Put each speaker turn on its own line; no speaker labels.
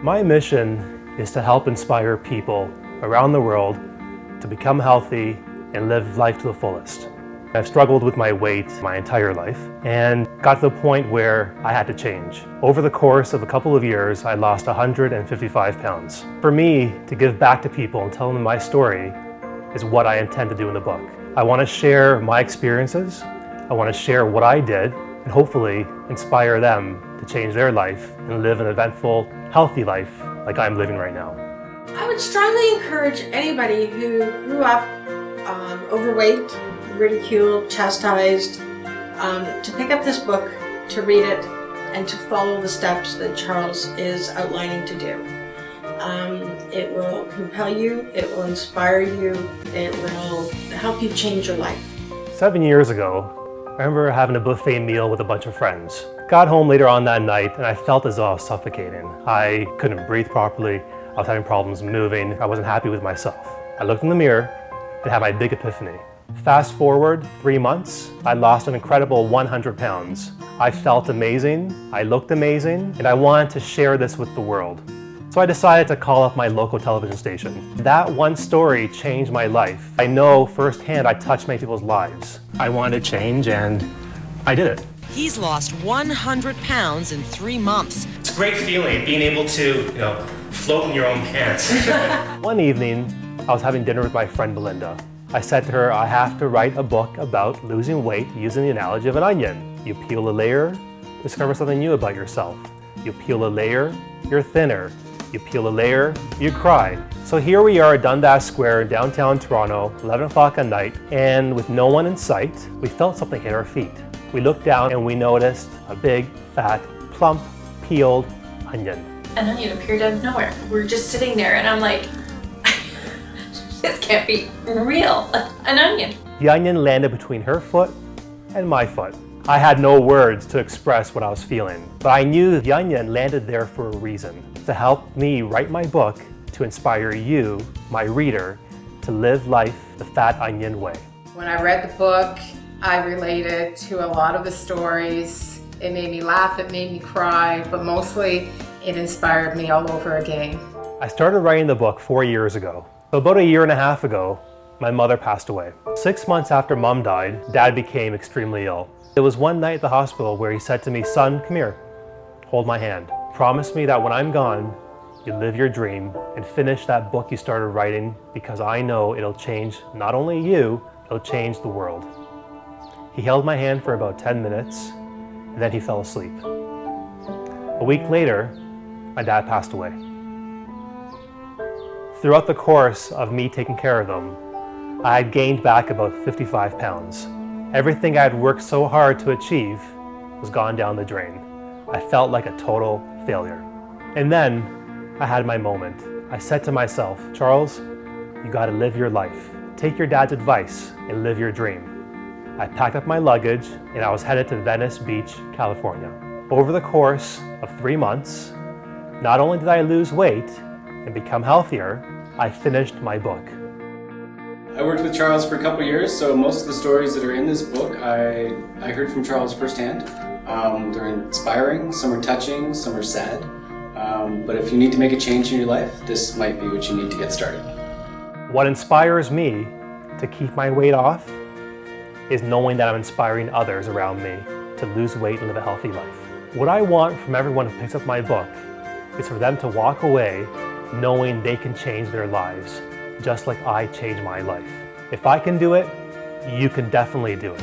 My mission is to help inspire people around the world to become healthy and live life to the fullest. I've struggled with my weight my entire life and got to the point where I had to change. Over the course of a couple of years, I lost 155 pounds. For me, to give back to people and tell them my story is what I intend to do in the book. I want to share my experiences, I want to share what I did, and hopefully inspire them to change their life and live an eventful, healthy life like I'm living right now.
I would strongly encourage anybody who grew up overweight, ridiculed, chastised, to pick up this book, to read it, and to follow the steps that Charles is outlining to do. It will compel you, it will inspire you, it will help you change your life.
7 years ago, I remember having a buffet meal with a bunch of friends. Got home later on that night and I felt as though I was suffocating. I couldn't breathe properly, I was having problems moving, I wasn't happy with myself. I looked in the mirror and had my big epiphany. Fast forward 3 months, I lost an incredible 100 pounds. I felt amazing, I looked amazing, and I wanted to share this with the world. So I decided to call up my local television station. That one story changed my life. I know firsthand I touched many people's lives. I wanted to change and I did it.
He's lost 100 pounds in 3 months.
It's a great feeling being able to, float in your own pants. One evening, I was having dinner with my friend Belinda. I said to her, I have to write a book about losing weight using the analogy of an onion. You peel a layer, discover something new about yourself. You peel a layer, you're thinner. You peel a layer, you cry. So here we are at Dundas Square in downtown Toronto, 11 o'clock at night, and with no one in sight, we felt something hit our feet. We looked down and we noticed a big, fat, plump, peeled onion.
An onion appeared out of nowhere. We're just sitting there and I'm like, this can't be real. An onion.
The onion landed between her foot and my foot. I had no words to express what I was feeling, but I knew the onion landed there for a reason, to help me write my book to inspire you, my reader, to live life the fat onion way.
When I read the book, I related to a lot of the stories. It made me laugh, it made me cry, but mostly it inspired me all over again.
I started writing the book 4 years ago. So about a year and a half ago, my mother passed away. 6 months after Mom died, Dad became extremely ill. It was one night at the hospital where he said to me, son, come here, hold my hand. Promise me that when I'm gone, you live your dream and finish that book you started writing because I know it'll change not only you, it'll change the world. He held my hand for about 10 minutes and then he fell asleep. A week later, my dad passed away. Throughout the course of me taking care of them, I had gained back about 55 pounds. Everything I had worked so hard to achieve was gone down the drain. I felt like a total failure. And then I had my moment. I said to myself, Charles, you gotta live your life. Take your dad's advice and live your dream. I packed up my luggage and I was headed to Venice Beach, California. Over the course of 3 months, not only did I lose weight and become healthier, I finished my book.
I worked with Charles for a couple years, so most of the stories that are in this book I heard from Charles firsthand. They're inspiring, some are touching, some are sad. But if you need to make a change in your life, this might be what you need to get started.
What inspires me to keep my weight off is knowing that I'm inspiring others around me to lose weight and live a healthy life. What I want from everyone who picks up my book is for them to walk away knowing they can change their lives, just like I changed my life. If I can do it, you can definitely do it.